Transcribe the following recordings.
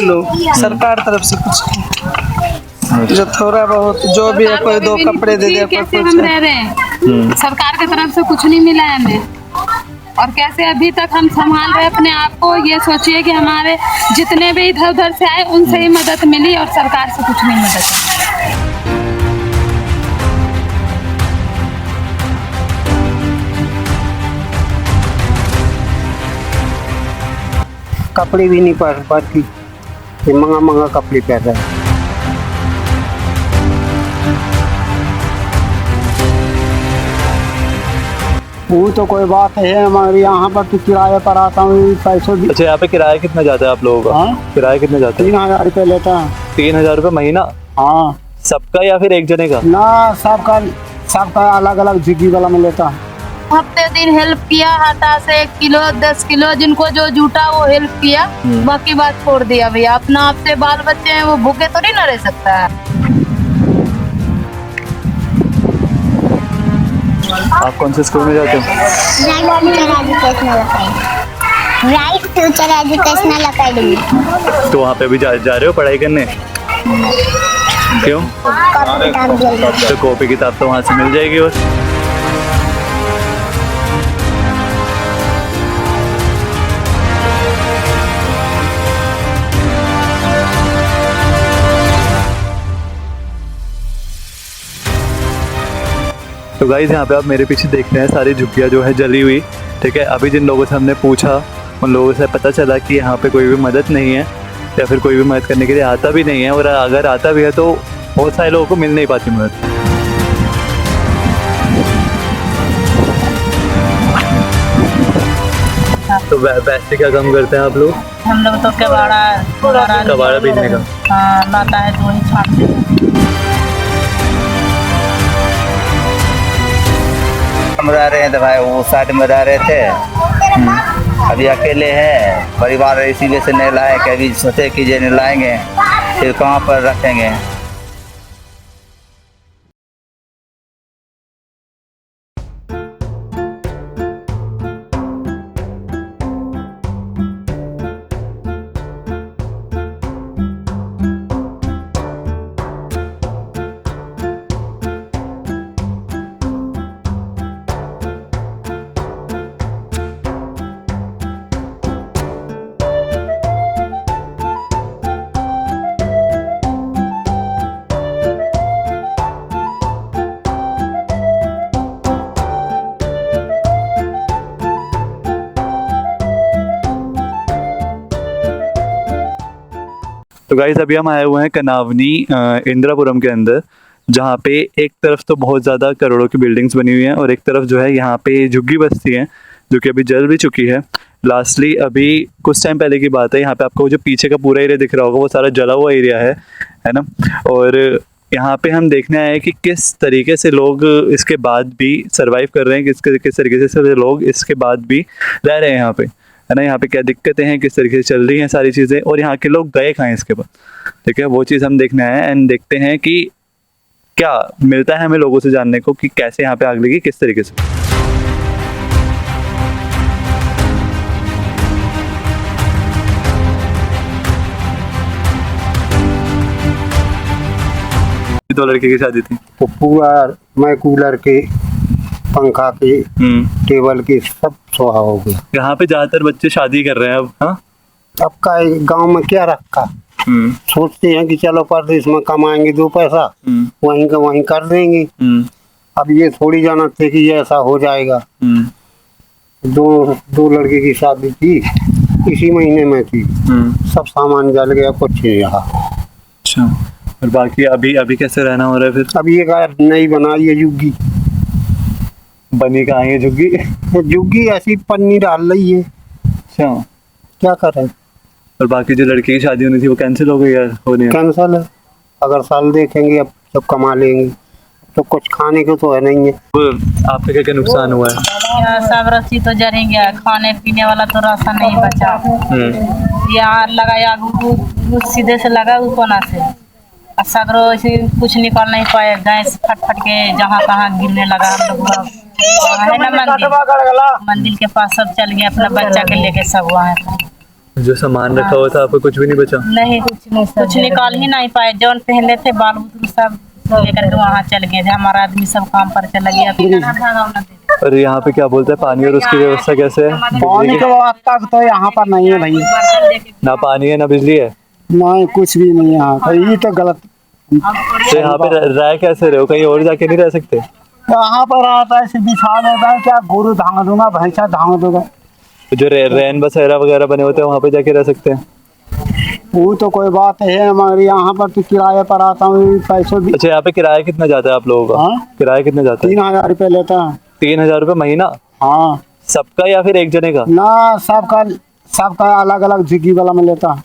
कुछ लो, सरकार तरफ से कुछ नहीं। जो थोड़ा बहुत जो भी है, कोई दो कपड़े दे दे, कैसे हम रह रहे हैं, सरकार की तरफ से कुछ नहीं मिला है हमें। और कैसे अभी तक हम संभाल रहे अपने आप को। ये सोचिए कि हमारे जितने भी इधर उधर से आए उनसे ही मदद मिली और सरकार से कुछ नहीं मदद। कपड़े भी नहीं पहन पाती, महंगा महंगा कपड़े पहन रहे हैं। वो तो कोई बात है, हमारे यहाँ पर तो किराए पर आता हूँ, पैसों भी। अच्छा, यहाँ पे किराया कितना जाता है आप लोगों का? हाँ? किराया कितना जाता है? 3000 रुपये लेता है। 3000 रुपये महीना? हाँ। सबका या फिर एक जने का? ना, सबका अलग अलग झुग्गी वाला में लेता है। हफ्ते दिन हेल्प किया, आटा से 1 किलो 10 किलो जिनको जो जूटा वो हेल्प किया, बाकी बात छोड़ दिया भैया। अपना आपसे बाल बच्चे हैं वो भूखे तो नहीं ना रह सकता है। आप कौन से स्कूल में जाते हो? Right future educational academy. तो वहाँ पे अभी जा रहे हो पढ़ाई करने? क्यों? तो कॉपी किताब तो वहाँ से मिल जाएगी बस। तो गाइस, यहाँ पे आप मेरे पीछे देख रहे हैं सारी झुग्गियाँ जो है जली हुई। ठीक है, अभी जिन लोगों से हमने पूछा उन लोगों से पता चला कि यहाँ पे कोई भी मदद नहीं है या फिर कोई भी मदद करने के लिए आता भी नहीं है, और अगर आता भी है तो बहुत सारे लोगों को मिल नहीं पाती मदद। तो वैसे क्या काम करते हैं आप लोग? हम लोग तो कबाड़ा बीनने का। हाँ, लाता है तो वही छाटते हैं। हम रह रहे हैं तो भाई वो साइड में रह रहे थे, अभी अकेले हैं, परिवार इसी वजह से नहीं लाए कि अभी सोचे कि जे नहीं लाएंगे फिर कहाँ पर रखेंगे। तो गाइस, अभी हम आए हुए हैं कनावनी इंदिरापुरम के अंदर, जहाँ पे एक तरफ तो बहुत ज़्यादा करोड़ों की बिल्डिंग्स बनी हुई हैं और एक तरफ जो है यहाँ पे झुग्गी बस्ती है जो कि अभी जल भी चुकी है। लास्टली अभी कुछ टाइम पहले की बात है, यहाँ पे आपको जो पीछे का पूरा एरिया दिख रहा होगा वो सारा जला हुआ एरिया है ना। और यहाँ पे हम देखने आए हैं कि किस तरीके से लोग इसके बाद भी सर्वाइव कर रहे हैं, किस तरीके से लोग इसके बाद भी रह रहे हैं यहाँ पे, है ना। यहाँ पे क्या दिक्कतें हैं, किस तरीके से चल रही हैं सारी चीज़ें, और यहाँ के लोग गए कहाँ हैं इसके बाद। ठीक है, वो चीज़ हम देखने आए हैं एंड देखते हैं कि क्या मिलता है हमें लोगों से जानने को कि कैसे यहाँ पे आग लगी, किस तरीके से। दो लड़के की शादी थी तो पूरा मैं कूलर के, पंखा के, टेबल के सब सोहा हो गया। यहाँ पे ज्यादातर बच्चे शादी कर रहे हैं अब। हाँ, अब का गांव में क्या रखा, सोचते हैं कि चलो परदेश में कमाएंगे 2 पैसा, वहीं का वहीं कर देंगे। अब ये थोड़ी जानते कि ये ऐसा हो जाएगा। दो लड़के की शादी थी, इसी महीने में थी, सब सामान जल गया, कुछ नहीं रहा। अच्छा, और बाकी अभी कैसे रहना हो रहा है फिर? अभी एक नई बनाई है झुग्गी। बनी कहाँ है झुग्गी? झुग्गी ऐसी पन्नी डाल रही है। अच्छा, क्या कर रहे हैं? और बाकी जो लड़की की शादी होनी थी वो कैंसिल हो गई यार? कैंसिल है। अगर साल देखेंगे अब जब कमा लेंगे तो कुछ खाने को तो है नहीं है। आपका क्या क्या नुकसान हुआ है? यहाँ सब रस्सी तो जल गया, खाने पीने वाला तो राशन नहीं बचा। यहाँ लगाया सीधे से लगा कोना से, सगरो ऐसे कुछ निकाल नहीं पाए, गैस फट फट के जहाँ कहाँ गिरने लगा। हम लोग है ना मंदिर के पास सब चल गए, अपना बच्चा के लेके सब वहाँ। जो सामान रखा हुआ था आपको कुछ भी नहीं बचा? नहीं कुछ निकाल ही नहीं पाए। जौन पहले थे बाल बुतरू सब लेकर के वहाँ चल गए थे। हमारा आदमी सब काम पर चला गया। और यहाँ पे क्या बोलते हैं पानी और उसकी व्यवस्था कैसे है? पानी की व्यवस्था तो यहाँ पर नहीं है भाई, ना पानी है ना बिजली है। नहीं कुछ भी नहीं है यहाँ पर, ये तो गलत। तो यहाँ पे रह कैसे रहे हो? कहीं और जाके नहीं रह सकते? यहाँ पर आता है ऐसे बिछा देता है, क्या गोरू धांग दूंगा, भैंसा धांग दूंगा। जो रैन बसेरा वगैरह बने होते हैं वहाँ पे जाके रह सकते हैं। वो तो कोई बात है, हमारे यहाँ पर तो किराए पर आता हूँ, पैसों भी। अच्छा, यहाँ पे किराया कितना जाता है आप लोगों का? हाँ? किराया कितना जाता है? 3000 रुपये लेता है। 3000 रुपये महीना? हाँ सबका या फिर एक जने का? ना, सबका अलग अलग झुग्गी वाला में लेता है।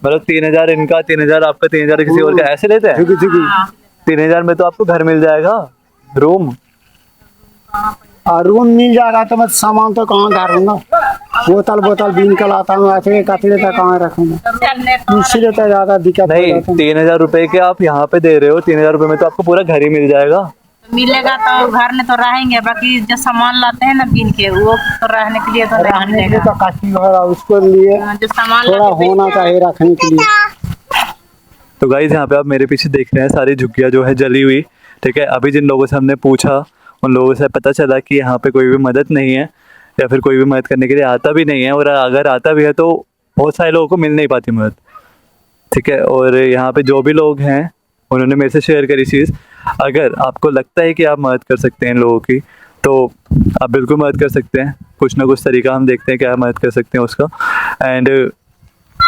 मतलब 3000 इनका, 3000 आपका, 3000 किसी और का, ऐसे लेते हैं? झुग्गी 3000 में तो आपको घर मिल जाएगा, रूम। और रूम मिल जाएगा तो मैं सामान तो कहाँ धारूंगा, बोतल बीन कर लाता हूँ, ऐसे कचरे तक कहाँ रखूंगा, इसलिए तो ज्यादा दिक्कत नहीं, 3000 रुपए के आप यहाँ पे दे रहे हो, 3000 रुपए में तो आपको पूरा घर ही मिल जाएगा। मिलेगा तो घर में तो रहेंगे, बाकी जो सामान लाते हैं ना बीन के, वो तो रहने के लिए तो रहने के लिए तो काफी है, उसको लिए जो सामान थोड़ा होना चाहिए रखने के लिए। तो गाइस यहाँ पे आप मेरे पीछे देख रहे हैं सारी झुग्गियाँ जो है जली हुई, ठीक है। अभी जिन लोगों से हमने पूछा उन लोगों से पता चला कि यहाँ पे कोई भी मदद नहीं है या फिर कोई भी मदद करने के लिए आता भी नहीं है, और अगर आता भी है तो बहुत सारे लोगों को मिल नहीं पाती मदद, ठीक है। और यहाँ पे जो भी लोग हैं उन्होंने मेरे से शेयर करी चीज़, अगर आपको लगता है कि आप मदद कर सकते हैं इन लोगों की तो आप बिल्कुल मदद कर सकते हैं। कुछ ना कुछ तरीका हम देखते हैं क्या मदद कर सकते हैं उसका। एंड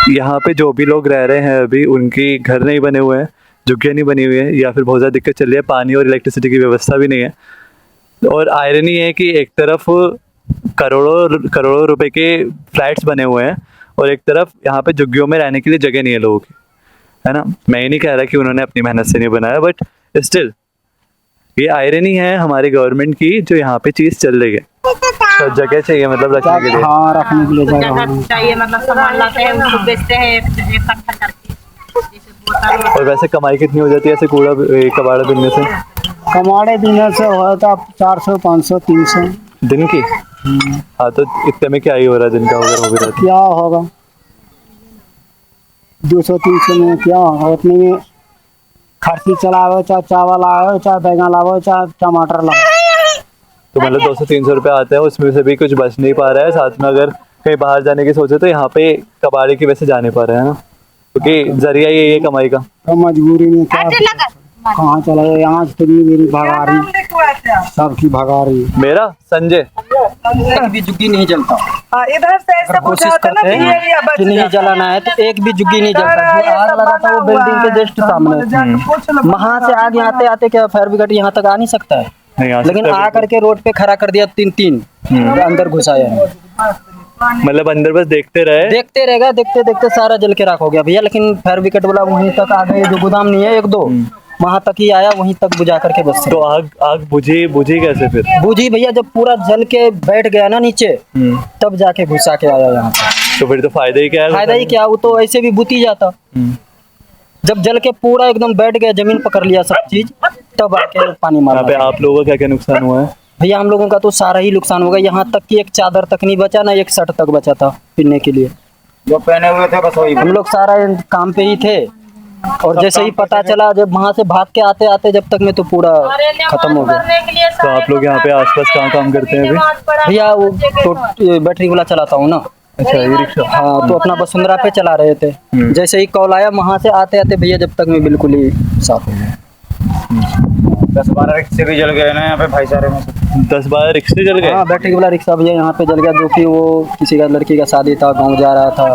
यहाँ पे जो भी लोग रह रहे हैं अभी, उनकी घर नहीं बने हुए हैं, झुग्गियाँ नहीं बनी हुई है, या फिर बहुत ज़्यादा दिक्कत चल रही है, पानी और इलेक्ट्रिसिटी की व्यवस्था भी नहीं है। और आयरनी है कि एक तरफ करोड़ों रुपए के फ्लैट्स बने हुए हैं और एक तरफ यहाँ पे झुग्गियों में रहने के लिए जगह नहीं है लोगों की, है ना। मैं ये नहीं कह रहा कि उन्होंने अपनी मेहनत से नहीं बनाया, बट स्टिल ये आयरनी है हमारी गवर्नमेंट की, जो यहाँ पे चीज़ चल रही है। तो जगह चाहिए मतलब रखने के लिए। हाँ, रखने के लिए जगह चाहिए, मतलब सामान लाते हैं उसको बेचते हैं इकट्ठा करके। और वैसे कमाई कितनी हो जाती है ऐसे कूड़ा कबाड़ा बिनने से? कमाड़े बिना से होता 400 500 300 दिन की। हाँ, तो इतने में क्या ही हो रहा है दिन का, अगर हो भी रहा है? क्या होगा 200 300 में क्या होगा, उतने में खर्ची चलाओ, चाहे चावल लाओ, चाहे बैगन लाओ, चाहे टमाटर लाओ। तो मतलब 200-300 रुपये आते हैं, उसमें से भी कुछ बच नहीं पा रहा है। साथ में अगर कहीं बाहर जाने की सोचे तो यहाँ पे कबाड़े की वजह से जा नहीं पा रहे हैं ना, क्योंकि जरिया यही है कमाई का। तो मजबूरी में क्या कहाँ चला जाए, यहाँ से भी मेरी भगा रही, सबकी भगा रही। मेरा संजय एक भी जुग्गी नहीं जलता। इधर से ऐसा कोशिश करते हैं कि नहीं जलाना है तो एक भी जुग्गी नहीं जलता। जो आग लगा था वो बिल्डिंग के जस्ट सामने, वहाँ से आगे आते आते क्या फायर ब्रिगेड यहाँ तक आ नहीं सकता है, नहीं आ लेकिन सकता आ करके रोड पे खड़ा कर दिया, तीन अंदर घुसाया। मतलब अंदर बस देखते रहे, देखते रहेगा, देखते देखते सारा जल के राख हो गया भैया। लेकिन फायर ब्रिगेड वाला वहीं तक आ गए, जो गोदाम नहीं है 1-2 वहाँ तक ही आया, वहीं तक बुझा करके बस। तो आग बुझी कैसे फिर? बुझी भैया, जब पूरा जल के बैठ गया ना नीचे, तब जाके घुसा के आया यहाँ पे। तो फिर तो फायदा ही क्या है? फायदा ही क्या, वो तो ऐसे भी बुती जाता। जब जल के पूरा एकदम बैठ गया, जमीन पकड़ लिया सब चीज, तब आके पानी मारा। यहाँ पे आप लोगों का क्या क्या नुकसान हुआ है? भैया हम लोगों का तो सारा ही नुकसान होगा, यहाँ तक कि एक चादर तक नहीं बचा ना, एक शर्ट तक बचा था पहनने के लिए, जो पहने हुए थे बस वही। हम लोग सारा काम पे ही थे, और जैसे ही पता चला, जब वहाँ से भाग के आते आते जब तक में तो पूरा खत्म हो गया। तो आप लोग यहाँ पे आसपास कहाँ काम करते हैं अभी? भैया वो तो बैटरी वाला चलाता हूँ ना। अच्छा, ये रिक्शा। हाँ, तो अपना वसुंधरा पे चला रहे थे, जैसे ही कॉल आया वहाँ से आते आते भैया जब तक में बिल्कुल ही साफ हो गया। 10-12 रिक्शे भी जल गए ना यहाँ पे भाईचारे में। 10-12 रिक्शे जल गए? हाँ, बैटरी वाला रिक्शा भैया यहाँ पे जल गया, जो कि वो किसी का लड़की का शादी था, गांव जा रहा था,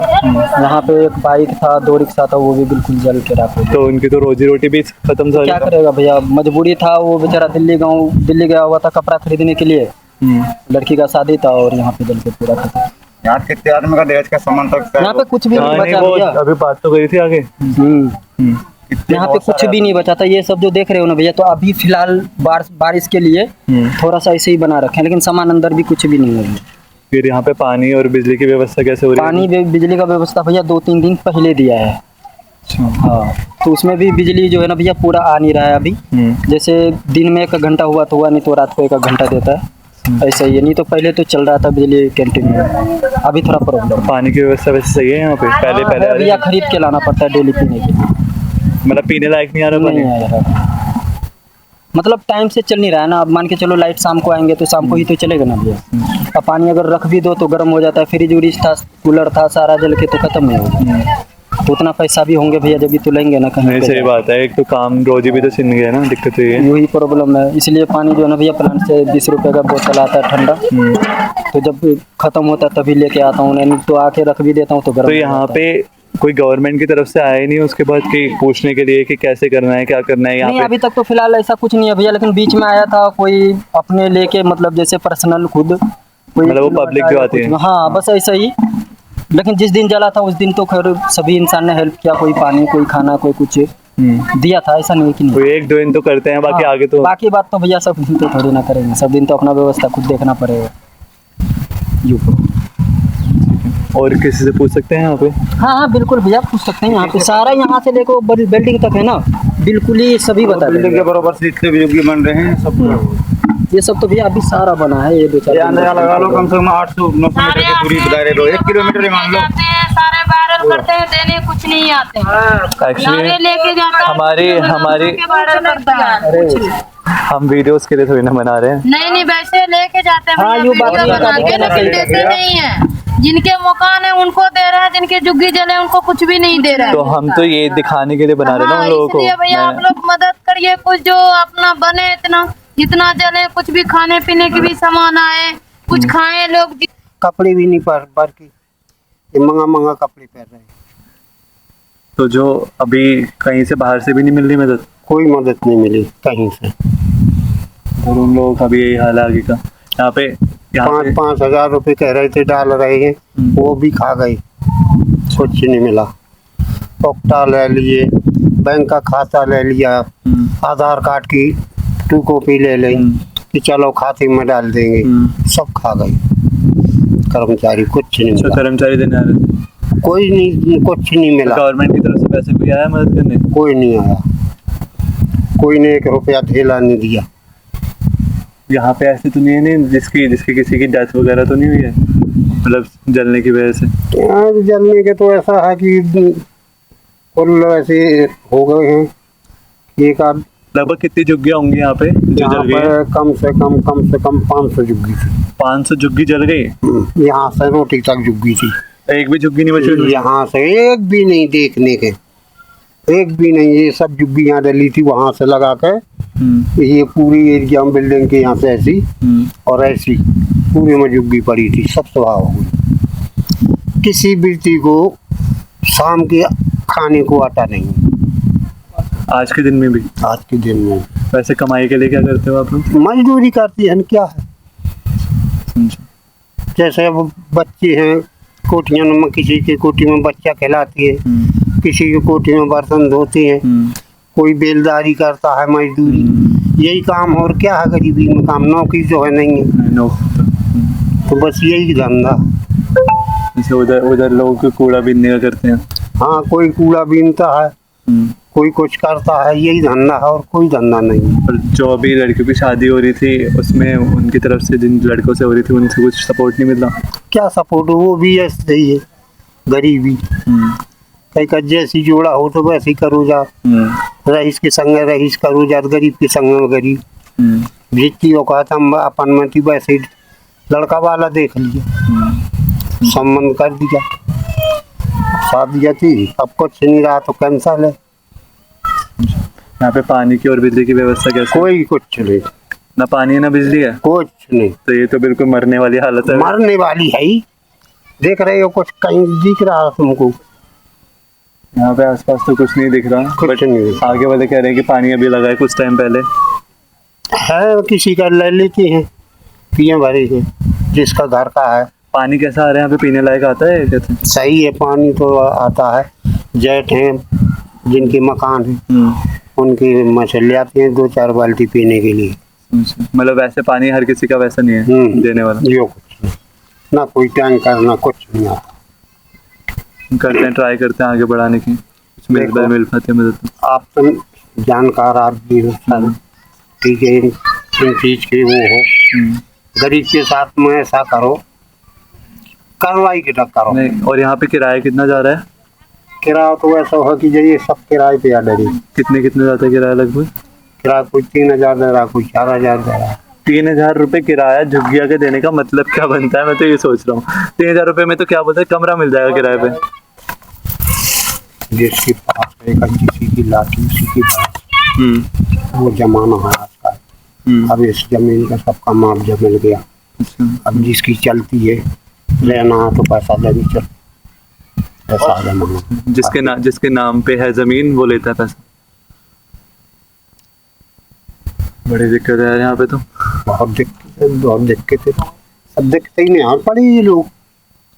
यहाँ पे एक बाइक था, 2 रिक्शा था, वो भी बिल्कुल जल के राख हो गया। तो उनकी तो रोजी रोटी भी खत्म था। क्या करेगा भैया, मजबूरी था, वो बेचारा दिल्ली गया हुआ था कपड़ा खरीदने के लिए, लड़की का शादी था, और यहाँ पे जल के पूरा खत्म। यहाँ कितने आदमी का दहेज का सामान तक यहाँ पे कुछ भी नहीं बचा भैया। अभी बात तो करी थी आगे। यहाँ पे कुछ भी नहीं बचा था। ये सब जो देख रहे हो ना भैया, तो अभी फिलहाल बारिश के लिए थोड़ा सा ऐसे ही बना रखे हैं, लेकिन सामान अंदर भी कुछ भी नहीं है। फिर यहाँ पे पानी और बिजली की व्यवस्था कैसे हो रही है? पानी बिजली का व्यवस्था भैया 2-3 दिन पहले दिया है। हाँ, तो उसमें भी बिजली जो है ना भैया पूरा आ नहीं रहा है अभी। जैसे दिन में 1 घंटा हुआ तो हुआ, नहीं तो रात को 1 घंटा देता है। ऐसा ही है, नहीं तो पहले तो चल रहा था बिजली कैंटीन में, अभी थोड़ा प्रॉब्लम। पानी की व्यवस्था वैसे सही है यहाँ पे? पहले पहले आ रहे या खरीद के लाना पड़ता है डेली पीने के लिए। मतलब पीने लायक नहीं आ रहा नहीं पानी? आ रहा, मतलब टाइम से चल नहीं रहा है ना। अब मान के चलो लाइट शाम को आएंगे तो शाम को ही तो चलेगा ना भैया। अब पानी अगर रख भी दो तो गर्म हो जाता है, फ्रिज उरिज था, कूलर था, सारा जल के तो खत्म नहीं होगा। तो उतना पैसा भी होंगे भैया, जब भी तो लेंगे ना कहीं नहीं, पे। सही बात है। एक तो काम रोजी भी तो छिन गया ना, दिक्कत तो ये है। वही प्रॉब्लम है, इसलिए पानी जो है ना भैया प्लांट से 20 रुपए का बोतल आता है ठंडा, तो जब खत्म होता है तभी लेके आता हूँ, नहीं तो आके रख भी देता हूँ तो गर्म तो हो यहाँ जाता है। पे कोई गवर्नमेंट की तरफ से आया ही नहीं उसके बाद कि पूछने के लिए कि कैसे करना है, क्या करना है यहाँ नहीं पे? अभी तक तो फिलहाल ऐसा कुछ नहीं है भैया, लेकिन बीच में आया था कोई अपने लेके, मतलब जैसे पर्सनल खुद कोई, मतलब वो पब्लिक जो आती है? हाँ बस ऐसा ही। लेकिन जिस दिन जला था उस दिन तो खैर सभी इंसान ने हेल्प किया, कोई पानी, कोई खाना, कोई कुछ दिया था, ऐसा नहीं है कि नहीं। कोई एक दो दिन तो करते हैं, बाकी हाँ, आगे तो बाकी बात तो भैया सब दिन तो थोड़ी ना करेंगे, सब दिन तो अपना व्यवस्था खुद देखना पड़ेगा। और किसी से पूछ सकते हैं यहाँ पे? हाँ हाँ बिल्कुल भैया पूछ सकते हैं, यहाँ पे सारा, यहाँ से लेकर बिल्डिंग तक है ना, बिल्कुल ही सभी बता बिल्डिंग के देंगे। बराबर से जितने भी योग्य बन रहे हैं सब ये सब तो भैया अभी सारा बना है, ये 2-4 ये अंदाजा लगा लो कम से कम 800-900 मीटर की दूरी दायरे लो, 1 किलोमीटर ही मान लो। जाते हैं सारे वायरल करते हैं, देने कुछ नहीं आते हैं। एक्चुअली नारे लेके जाता है, हमारी वायरल करता है। हम वीडियोस के लिए थोड़ी ना बना रहे हैं। नहीं वैसे लेके जाते हैं हाँ, भैया, यूँ बात वीडियो नहीं बना करते के, हैं, लेकिन सही देते है। नहीं है। जिनके मकान है उनको दे रहा है, जिनके झुग्गी जले उनको कुछ भी नहीं दे रहा है। तो हम तो ये दिखाने के लिए बना रहे हैं ना हाँ, उन लोगों को। इसलिए भैया आप मैं- लोग मदद करिए, कुछ जो अपना बने, इतना जितना जले, कुछ भी खाने पीने की भी सामान आए, कुछ खाएं लोग। कपड़े भी नहीं पहन के, ये महंगा कपड़े पहन रहे हैं। तो जो अभी कहीं से बाहर से भी नहीं मिल रही मदद, कोई मदद नहीं मिली कहीं से। और उन लोगों का भी यही हाल है आगे का। यहाँ पे 5-5 हजार रुपए कह रहे थे डाल रहे हैं, वो भी खा गए, कुछ नहीं मिला। पॉक्टा ले लिए, बैंक का खाता ले लिया, आधार कार्ड की 2 कॉपी ले लें कि चलो खाते में डाल देंगे, सब खा गए कर्मचारी, कुछ नहीं अच्छा, मिला। कर्मचारी देने आ रहे थे, कोई नहीं, कुछ नहीं मिला, गवर्नमेंट की तरफ से पैसे कोई आया मदद करने? कोई नहीं आया, कोई ने 1 रुपया धेला नहीं दिया। यहाँ पे ऐसे तो नहीं है नहीं जिसकी किसी की डेथ वगैरह तो नहीं हुई है, मतलब जलने की वजह से? यहाँ जलने के तो ऐसा है कि कुल ऐसे हो गए हैं, एक आध लगभग कितनी झुग्गियाँ होंगी यहाँ पे जो यहाँ जल गई? पर कम से कम 500 झुग्गी थी। 500 झुग्गी जल गई? यहाँ से रोटी तक झुग्गी थी, एक भी झुग्गी नहीं बची? यहाँ से एक भी नहीं देखने के, एक भी नहीं। ये सब झुग्गी यहाँ डली थी, वहाँ से लगा कर ये पूरी एरिया में बिल्डिंग के यहाँ से ऐसी और ऐसी पूरी में झुग्गी पड़ी थी, सब स्वभाव हो गई। किसी व्यक्ति को शाम के खाने को आटा नहीं, आज के दिन में भी? आज के दिन में। वैसे कमाई के लिए क्या करते हो आप लोग? मजदूरी करती है, क्या है, जैसे अब बच्चे हैं कोठियों में, किसी की कोठी में बच्चा खिलाती है, किसी की कोठी में बर्तन धोते हैं, कोई बेलदारी करता है, मजदूरी, यही काम। और क्या है गरीबी में काम, नौकरी जो है नहीं है, तो बस यही धंधा। जैसे उधर लोगों के कूड़ा बीनने का करते हैं? हाँ, कोई कूड़ा बीनता है, कोई कुछ करता है, यही धंधा है, और कोई धंधा नहीं। और जो अभी लड़कियों की शादी हो रही थी उसमें उनकी तरफ से जिन लड़कों से हो रही थी उनसे कुछ सपोर्ट नहीं मिला? क्या सपोर्ट, वो भी ऐसे ही है, गरीबी। कहीं का जैसी जोड़ा हो तो वैसे ही करो जा, रईस के संग रईस करो जा, गरीब के संग में गरीब। जितनी औकात हम अपन में थी वैसे ही लड़का वाला देख लिया, संबंध कर दिया, शादी थी, अब कुछ नहीं रहा तो कैंसल है। यहाँ पे पानी की और बिजली की व्यवस्था कैसे? कोई कुछ नहीं, ना पानी है ना बिजली है, कुछ नहीं। तो ये तो बिल्कुल मरने वाली हालत है। मरने वाली है ही, देख रहे हो कुछ कहीं दिख रहा तुमको? यहाँ पे आसपास तो कुछ नहीं दिख रहा, कुछ नहीं आगे वाले कह रहे हैं कि पानी अभी लगा है कुछ टाइम पहले है, किसी का ले लेते हैं, पिए भरे के, जिसका घर का है। पानी कैसा आ रहा है यहाँ पे, पीने लायक आता है कहते हैं? सही है, पानी तो आता है। जेठ हैं जिनके मकान हैं उनके मछली आती हैं 2-4 बाल्टी पीने के लिए। मतलब वैसे पानी हर किसी का वैसा नहीं है देने वाला? यो कुछ नहीं, ना कोई टैंकर ना कुछ नहीं आता। करते हैं, ट्राई करते हैं आगे बढ़ाने की, मिल पाते मदद। आप तो जानकार आदमी हो, ठीक है, इन चीज के वो हो, गरीब के साथ में ऐसा करो, कार्रवाई की तक करो। नहीं, और यहाँ पे किराया कितना जा रहा है? किराया तो ऐसा हो कि जरिए सब किराए पे आ डरी। कितने जाता है किराया लगभग? किराया कुछ 3,000 दे रहा, कुछ 4,000 दे रहा। 3,000 रुपए किराया झुग्गिया के देने का मतलब क्या बनता है? मैं तो ये सोच रहा हूँ 3,000 रुपए में तो क्या बोलते हैं कमरा मिल जाएगा किराए पे। जिसके पास रहेगा, किसी की लाठी उसी की बात, वो जमाना है आज का। अब इस जमीन का सबका मुआवजा मिल गया। अब जिसकी चलती है लेना है तो पैसा लेके चल, पैसा जमा। जिसके नाम पे है जमीन वो लेता है पैसा। बड़ी दिक्कत है यार यहाँ पे तो। बहुत दिक्कत है। अब दिक्कत ही नहीं आ पड़ी ये लोग।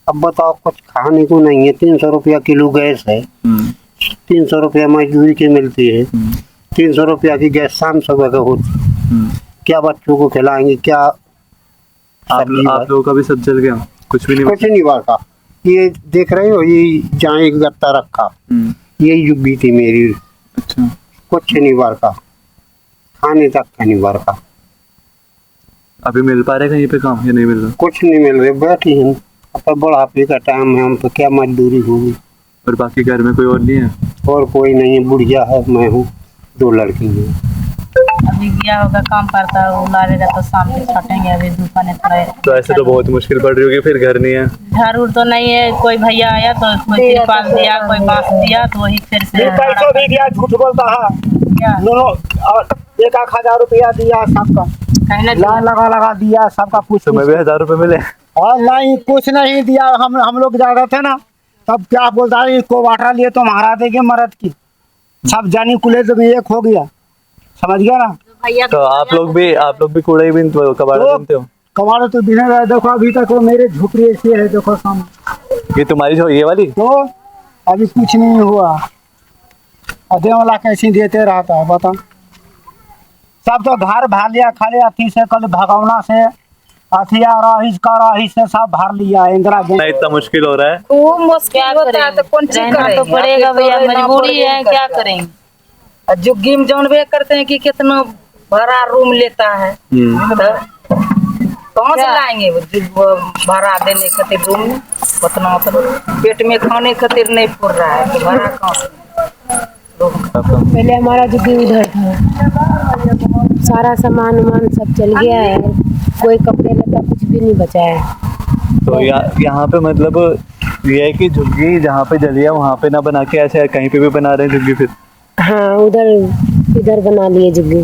अब बताओ कुछ खाने को नहीं है, 300 रुपया किलो गैस है, 300 रुपया मजदूरी की मिलती है, 300 रुपया की गैस शाम सुबह का होती। क्या बच्चों को खिलाएंगे? क्या आप लोगों का भी सब जल गया? कुछ भी नहीं? कुछ नहीं बचा। ये देख रहे हो, ये जहाँ एक गत्ता रखा, यही जुग्गी थी मेरी। अच्छा। कुछ नहीं बरका, खाने तक का नहीं बरका। अभी मिल पा रहे कहीं पे काम या नहीं मिल रहा? कुछ नहीं मिल रहे, बैठी हैं। अब बुढ़ापे का टाइम है, हम तो क्या मजदूरी होगी। और बाकी घर में कोई और नहीं है? और कोई नहीं है, बुढ़िया है, मैं हूँ, 2 लड़की हैं। अभी गया होगा काम करता है, वो लाएगा तो शाम को छटेंगे। अभी दुकान है तो ऐसे तो बहुत मुश्किल पड़ रही होगी फिर, घर नहीं है? घर उर तो नहीं है। कोई भैया आया तो कोई तिरपाल दिया, कोई बांस दिया, तो वही फिर से पैसों भी दिया, झूठ बोलता है। क्या 1,000 रुपया दिया सबका, लगा दिया सबका। पूछ तुम्हें भी 1,000 रुपए मिले? और नहीं, कुछ नहीं दिया। हम लोग जा रहे थे ना, तब क्या बोलता है, इसको वाटा लिए तो महारा देंगे मरद की। सब जानी कुले तो भी एक हो गया, समझ गया ना। तो आप लोग भी कूड़े बिन कबाड़ा बनते हो? कबाड़ा तो बिना रहे। देखो अभी तक वो मेरे झोपड़ी ऐसी है, देखो सामने। ये तुम्हारी जो ये वाली? तो अभी कुछ नहीं हुआ। अधे वाला कैसे देते रहता है बता। सब तो घर भर लिया, खाली अथी से कल भगवना से अथिया रही से सब भर लिया। इंदिरा नहीं, इतना मुश्किल हो रहा है। खूब मुश्किल होता है तो कौन चीज करेंगे? तो पड़ेगा भैया, मजबूरी है, क्या करेंगे। जुग्गी में जानबे करते हैं कि कितना भाड़ा रूम लेता है, कहाँ से लाएंगे भाड़ा देने खातिर रूम में? उतना पेट में खाने खातिर नहीं पुर रहा है, तो भाड़ा कहाँ से? पहले हमारा जुग्गी उधर था, सारा सामान वामान सब चल गया है, कोई कपड़े लता कुछ भी नहीं बचा है। तो यहाँ पे मतलब ये है कि झुग्गी जहाँ पे जली है वहाँ पे ना बना के ऐसे कहीं पे भी बना रहे हैं झुग्गी फिर? हाँ, इधर बना लिए झुग्गी।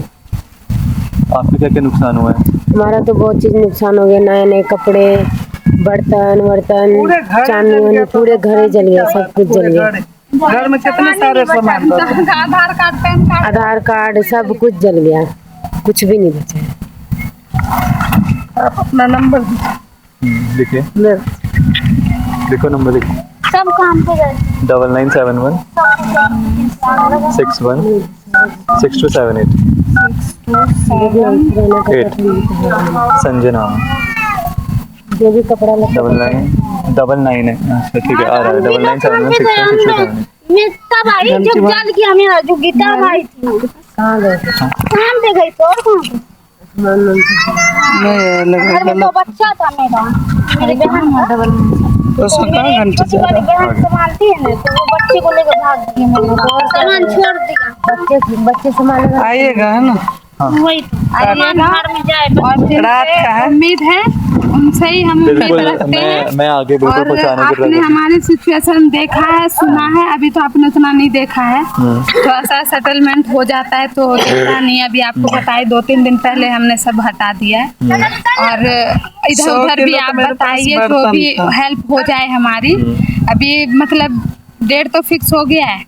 आपको क्या क्या नुकसान हुआ है? हमारा तो बहुत चीज नुकसान हो गया, नए नए कपड़े, बर्तन, चांदी, पूरे घर जल गया, सब कुछ जल गया। घर में कितने सारे सामान? आधार कार्ड, पैन कार्ड, आधार कार्ड सब कुछ जल गया, कुछ भी नहीं बचा है। आप अपना नंबर लिखिए, लिखो नंबर लिखो। सब काम पे गए। 9971 61 6278 संजय नाम। जो भी कपड़ा लगता 99 है। अच्छा ठीक है, आ रहा है 9971 61 6278। मैं तब आई जब जल की हमें जुग्गी तब आई थी। कहाँ गए थे? काम पे गई तो और कहाँ पे? घर में तो बच्चा था मेरा, मेरी बहन था। तो कहाँ घंटे छोटी वाली बहन संभालती है ना, तो वो बच्चे को लेकर भाग गई, सामान छोड़ दिया। बच्चे संभाल आइएगा है ना? वही घर में जाए और रात का है। उम्मीद है उनसे ही हम उम्मीद बिल्कुल, रखते हैं। मैं आगे बिल्कुल और पहुंचाने की आपने प्रयास। हमारी सिचुएशन देखा है, सुना है, अभी तो आपने उतना नहीं देखा है, थोड़ा सा सेटलमेंट हो जाता है तो देखता नहीं। अभी आपको बताए 2-3 दिन पहले हमने सब हटा दिया है। और इधर उधर भी आप बताइए जो भी हेल्प हो जाए हमारी। अभी मतलब डेट तो फिक्स हो गया है,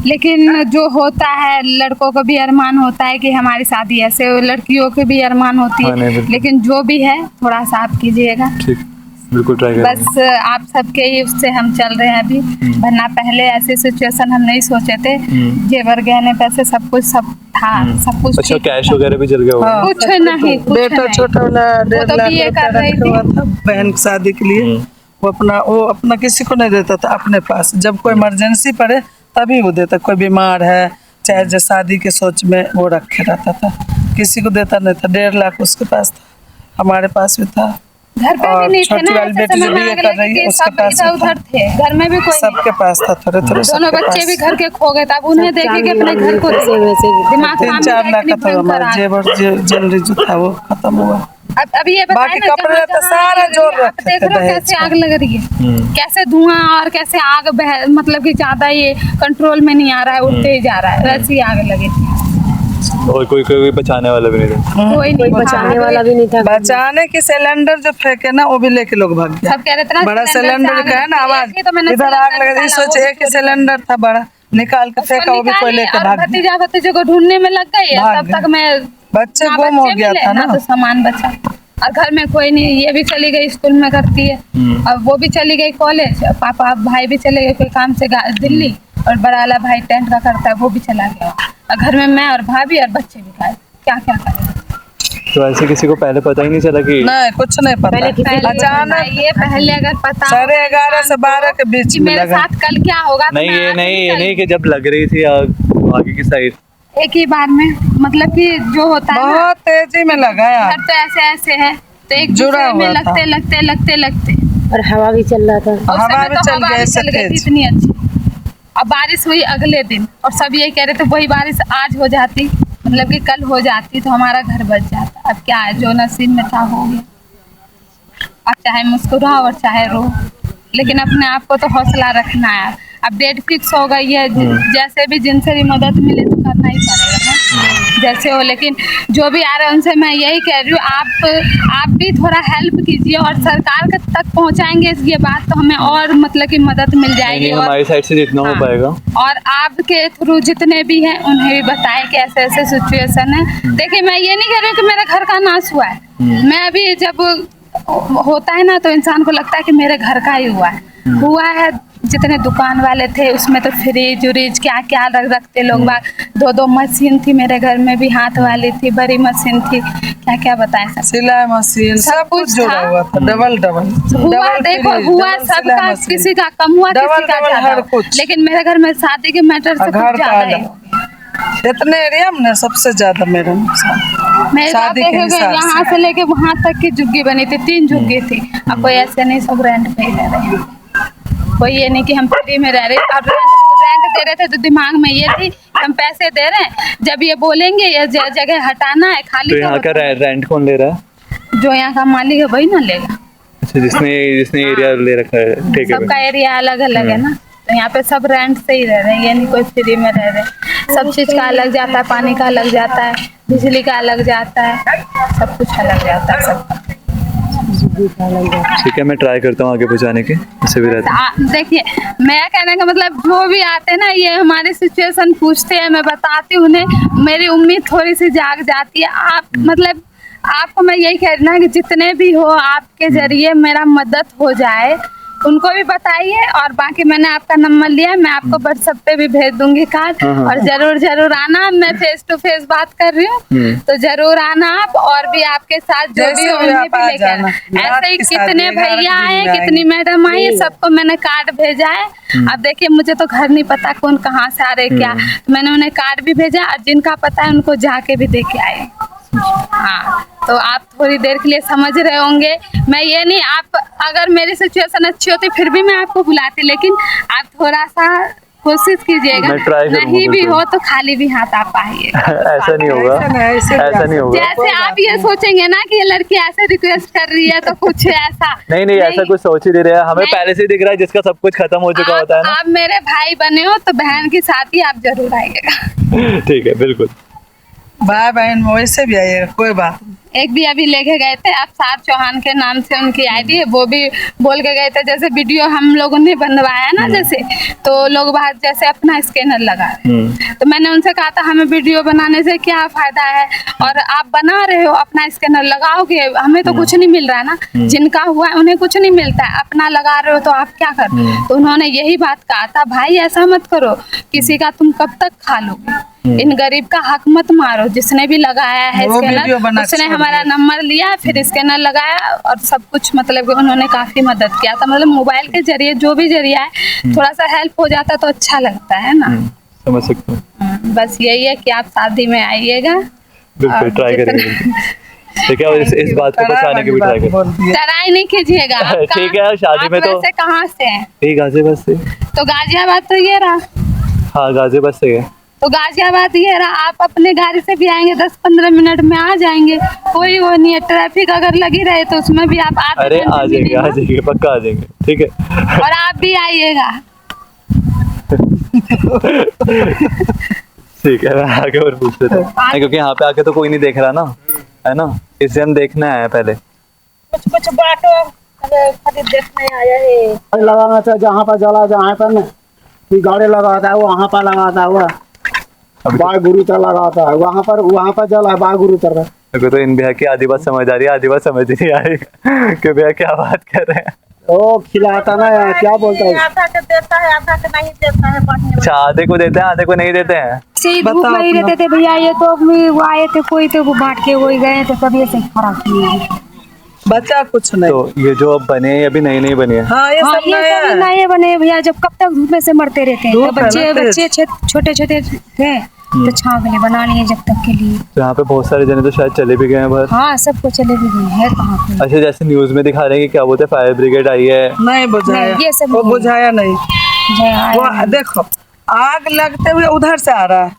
लेकिन जो होता है लड़कों को भी अरमान होता है कि हमारी शादी ऐसे, लड़कियों के भी अरमान होती हाँ, नहीं, है। लेकिन जो भी है थोड़ा सा आप कीजिएगा। ठीक, बिल्कुल ट्राई करेंगे। बस आप सबके ही उससे हम चल रहे हैं अभी, वरना पहले ऐसे सिचुएशन हम नहीं सोचे थे। जेवर गहने पैसे सब कुछ सब था, सब कुछ अच्छा, ठीक कैश था। वगैरह भी जल गया होगा? कुछ नहीं, कुछ बेटा नहीं। छोटा वाला 1.5 तो लाख BA रुपया कर रही रखा हुआ था बहन की शादी के लिए। वो अपना किसी को नहीं देता था, अपने पास जब कोई इमरजेंसी पड़े तभी वो देता। कोई बीमार है चाहे जो शादी के सोच में वो रखे रहता था, किसी को देता नहीं था। 1.5 लाख उसके पास था। हमारे पास भी था। घर पे भी और नहीं थे छोटी ना, वाली ऐसे बेटी समय जो में BA आग कर लगी रही है थी, उसके सब पास इधर भी उधर था। थे, घर में भी कोई नहीं। सबके पास था, थोड़े थोड़े दोनों सबके बच्चे पास। भी घर के खो गए, तब उन्हें देखे कि अपने घर को वैसे वैसे दिमाग काम 3-4 में लाख का इतनी था भयंकर हमारा आग। जेवर ज्वेलरी जो था वो खत्म हुआ। अभी ये बताएं बाकी ना, कपड़े जहाँ तो जहाँ सारा आग लग जोर रही है, आप रखे देख थे रहे हो दहेज कैसे का। आग लग रही है, कैसे धुआं और कैसे आग मतलब कि ज्यादा ये कंट्रोल में नहीं आ रहा है, उठते ही जा रहा है, वैसी आग लगी थी। और कोई बचाने वाला भी नहीं था। कोई नहीं बचाने वाला भी नहीं था। बचाने की सिलेंडर जो फेंके ना वो भी लेके लोग भाग गए। सब कह रहे थे ना बड़ा सिलेंडर से सिलेंडर आग का है ना लगी। आवाज, एक ही तो मैंने इधर आग सिलेंडर लग रही, निकाला, वो सोचे भी एक ही चोरी कर सिलेंडर था बड़ा, निकाल के उसको फेंका, वो भी कोई निकाली लेके और भाग गया। भतीजा भतीजे को ढूंढने में लग गई है, भाग तब गए। तक मैं बच्चे ना गुम हो बच्चे गया मिले, था ना ना। तो सामान बचा। और घर में कोई नहीं, ये भी चली गई स्कूल में करती है, अब वो भी चली गई कॉलेज, पापा भाई भी चले गए कोई काम से दिल्ली, और बड़ा वाला भाई टेंट का करता है वो भी चला गया। और घर में मैं और भाभी और बच्चे भी खाए, क्या क्या करें। तो ऐसे किसी को पहले पता ही नहीं चला कि नहीं कुछ नहीं पता, पहले अचानक ये पहले अगर पता 11:30 से 12 के बीच कि में मेरे लगा। साथ कल क्या होगा तो नहीं, मैं ये आज नहीं, ये निकल नहीं कि जब लग रही थी आग आगे की साइड। एक ही बार में, मतलब कि जो होता है ना, बहुत तेजी में लगा यार, घर तो ऐसे ऐसे है, तो एक जुड़ा दूसरे में हुआ था। लगते लगते लगते लगते और हवा भी चल रहा था। उस हवा समय भी तो चल हवा गई भी चल गई थी तेज। इतनी अच्छी। अब बारिश हुई अगले दिन, और सब ये कह रहे थे वही बारिश आज हो जाती, मतलब कि कल हो जाती तो हमारा घर बच जाता। अब क्या है, जो नसीब में था हो गया। अब चाहे मुस्कुराओ और चाहे रो, लेकिन अपने आप को तो हौसला रखना है। अब डेट फिक्स हो गई है, जैसे भी जिनसे भी मदद मिले तो करना ही पड़ेगा है, जैसे हो। लेकिन जो भी आ रहे हैं उनसे मैं यही कह रही हूँ, आप भी थोड़ा हेल्प कीजिए, और सरकार के तक पहुँचाएंगे ये बात तो हमें और मतलब कि मदद मिल जाएगी। नहीं, और हमारी साइड से जितना हो पाएगा। और आपके थ्रू जितने भी हैं उन्हें भी बताएं कि ऐसे ऐसे सिचुएशन है। देखिए मैं ये नहीं कह रही हूँ कि मेरे घर का नाश हुआ है, मैं अभी जब होता है ना तो इंसान को लगता है कि मेरे घर का ही हुआ है। जितने दुकान वाले थे उसमें तो फ्रिज उरीज क्या क्या रखते लोग बाग, 2-2 मशीन थी मेरे घर में भी, हाथ वाली थी, बड़ी मशीन थी, क्या क्या बताएं सब। सिलाई मशीन सब कुछ जुड़ा हुआ था, डबल हुआ, देखो हुआ सबका, किसी का कम हुआ, किसी का हर ज्यादा, कुछ। लेकिन मेरे घर में शादी के मैटर से घर कुछ का ज्यादा ही अलग। इतने एरिया में ना सबसे ज्यादा मेरा नुकसान मेरे साथ शादी के हिसाब यहाँ से लेके वहाँ तक की झुग्गी बनी थी, 3 झुग्गी थी। अब कोई ऐसे नहीं, सब रेंट पे ही रह रहे हैं, कोई ये नहीं कि हम फ्री में रह रहे। अब रेंट दे रहे थे तो दिमाग में ये थी कि हम पैसे दे रहे हैं, जब ये बोलेंगे ये जगह हटाना है खाली, तो यहाँ का रेंट कौन ले रहा है? जो यहाँ का मालिक है वही ना लेगा। अच्छा, जिसने एरिया ले रखा है, ठीक है। सबका एरिया अलग अलग है ना, तो यहाँ पे सब रेंट से ही रह रहे हैं, ये नहीं कोई फ्री में रह रहे। सब चीज़ का अलग जाता है, पानी का अलग जाता है, बिजली का अलग जाता है, सब कुछ अलग जाता है सबका। ठीक है, मैं ट्राई करता हूँ आगे पहुँचाने के, ऐसे भी रहता है। देखिए मेरा कहने का मतलब, जो भी आते हैं ना ये हमारी सिचुएशन पूछते हैं, मैं बताती हूँ उन्हें, मेरी उम्मीद थोड़ी सी जाग जाती है। आप मतलब आपको मैं यही कह रही ना कि जितने भी हो आपके जरिए मेरा मदद हो जाए, उनको भी बताइए। और बाकी मैंने आपका नंबर लिया, मैं आपको व्हाट्सएप पे भी भेज दूंगी कार्ड, और जरूर आना। मैं फेस टू फेस बात कर रही हूँ, तो जरूर आना आप, और भी आपके साथ जो भी हो उन्हें भी लेकर आना। ऐसे ही कितने भैया आए, कितनी मैडम आई, सबको मैंने कार्ड भेजा है। अब देखिए मुझे तो घर नहीं पता कौन कहाँ से आ रहे क्या, तो मैंने उन्हें कार्ड भी भेजा, और जिनका पता है उनको जाके भी दे के आए। हाँ, तो आप थोड़ी देर के लिए समझ रहे होंगे, मैं ये नहीं, आप अगर मेरी सिचुएशन अच्छी होती फिर भी मैं आपको बुलाती, लेकिन आप थोड़ा सा कोशिश कीजिएगा, नहीं भी हो तो खाली भी हाथ आप आइए। ऐसा नहीं होगा, ऐसा नहीं होगा। जैसे आप ये सोचेंगे ना कि ये लड़की ऐसे रिक्वेस्ट कर रही है तो कुछ ऐसा नहीं, ऐसा कुछ सोच ही नहीं रहा, हमें पहले से ही दिख रहा है जिसका सब कुछ खत्म हो चुका होता है ना। आप मेरे भाई बने हो तो बहन की शादी आप जरूर आइएगा। ठीक है, बिल्कुल। भाई बहन वैसे भी आइएगा, कोई बात नहीं। एक भी अभी लेके गए थे, अफसार चौहान के नाम से उनकी आईडी है, वो भी बोल के गए थे, जैसे वीडियो हम लोगों ने बनवाया ना, जैसे तो लोग बाहर जैसे अपना स्कैनर लगा रहे, तो मैंने उनसे कहा था हमें वीडियो बनाने से क्या फायदा है, और आप बना रहे हो अपना स्कैनर लगाओगे, हमें तो कुछ नहीं मिल रहा है ना, जिनका हुआ है उन्हें कुछ नहीं मिलता है, अपना लगा रहे हो तो आप क्या कर। तो उन्होंने यही बात कहा था, भाई ऐसा मत करो, किसी का तुम कब तक खा लोगे, इन गरीब का हक मत मारो। जिसने भी लगाया है स्कैनर उसने हमारा नंबर लिया, फिर स्कैनर लगाया, और सब कुछ मतलब कि उन्होंने काफी मदद किया था। मतलब मोबाइल के जरिए जो भी जरिया है, थोड़ा सा हेल्प हो जाता तो अच्छा लगता है ना। समझ सकता हूँ। बस यही है कि आप शादी में आइएगा, बिल्कुल ट्राई करेंगे। ठीक है, और इस बात को बचाने की भी ट्राई करें। बोल दिया। लड़ाई नहीं कीजिएगा। आप ठीक है, शादी में तो वैसे कहाँ से हैं? यही गाजियाबाद से। तो गाजियाबाद तो ये रहा, हाँ गाजियाबाद से है। तो गाजियाबाद ये रहा। आप अपने गाड़ी से भी आएंगे 10-15 मिनट में आ जाएंगे, कोई वो नहीं है। ट्रैफिक अगर लगी रहे तो उसमें भी आप आधे अरे घंटे आ जाएंगे, आ मिनिमम। जाएंगे, पक्का आ जाएंगे, ठीक है। और आप भी आइएगा। ठीक है, मैं आगे और पूछ लेता हूँ। नहीं, क्योंकि यहाँ पे आके तो कोई नहीं देख रहा ना, है ना, इसलिए हम देखने आए हैं पहले। कुछ बाटो खाली देखने आया है। लगाना चाहिए जहाँ पर जला, जहाँ पर ना गाड़ी लगाता है वहाँ पर लगाता हुआ बाघ गुरु तर लगाता है, वहाँ पर जला बाघ गुरु तर। मेरे को तो इन भैया की आधी बात समझ आ रही है, आधी बात समझ नहीं आ रही कि भैया क्या बात कर रहे हैं। ओ खिलाता ना यार, क्या बोलता है? आधा के देता है, आधा के नहीं देता है पानी। अच्छा, आधे को देते हैं, आधे को नहीं देते हैं। से धूप बताओ नहीं अपना। रहते थे भैया, ये तो वो आए थे कोई तो वो बांट के वही गए तो तभी ऐसे खराब किए। बचा कुछ नहीं। तो ये जो अब बने हैं, अभी नई नई बनी है। हाँ ये हाँ सब ये नया सभी है। नए बने भैया, जब कब तक धूप में से मरते रहते हैं। तो धूप है ना बच्चे छोटे छोटे थे तो छाव के लिए बना लिए जब तक के लिए। तो यहाँ पे बहुत सारे जने तो शायद चले भी गए हैं बाहर। हाँ सबको चले भी गए हैं कहाँ पे। अच्छा, जैसे न्यूज में दिखा रहे हैं कि क्या बोलते हैं, फायर ब्रिगेड आई है। नहीं बुझाया, नहीं, ये सब वो नहीं। बुझाया नहीं। जय आए। वो देखो आग लगते हुए उधर से आ रहा है,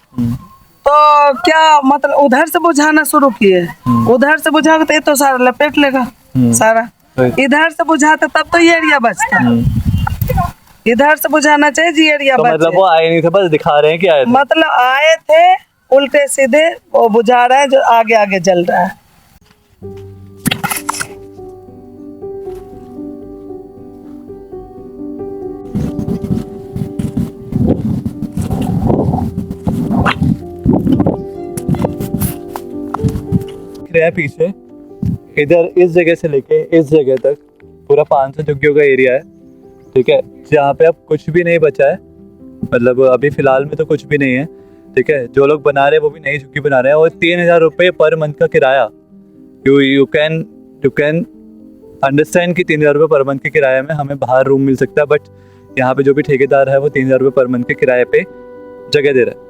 तो क्या मतलब उधर से बुझाना शुरू किए, उधर से बुझाओगे तो ये तो सारा लपेट लेगा सारा। Right. इधर से बुझाते तब तो ये एरिया बचता। इधर से बुझाना चाहिए जी एरिया तो मतलब बचे। वो आए नहीं थे, बस दिखा रहे हैं कि आए थे। मतलब आए थे उल्टे सीधे, वो बुझा रहा है जो आगे आगे जल रहा है। दिख रहा है पीछे, इधर इस जगह से लेके इस जगह तक पूरा 500 झुग्गियों का एरिया है, ठीक है, जहाँ पे अब कुछ भी नहीं बचा है। मतलब अभी फिलहाल में तो कुछ भी नहीं है, ठीक है। जो लोग बना रहे हैं वो भी नई झुग्गी बना रहे हैं, और 3000 रुपये पर मंथ का किराया। यू कैन अंडरस्टैंड कि 3000 रुपये पर मंथ के किराए में हमें बाहर रूम मिल सकता है, बट यहाँ पे जो भी ठेकेदार है वो 3000 रुपये पर मंथ के किराए पे जगह दे रहा है।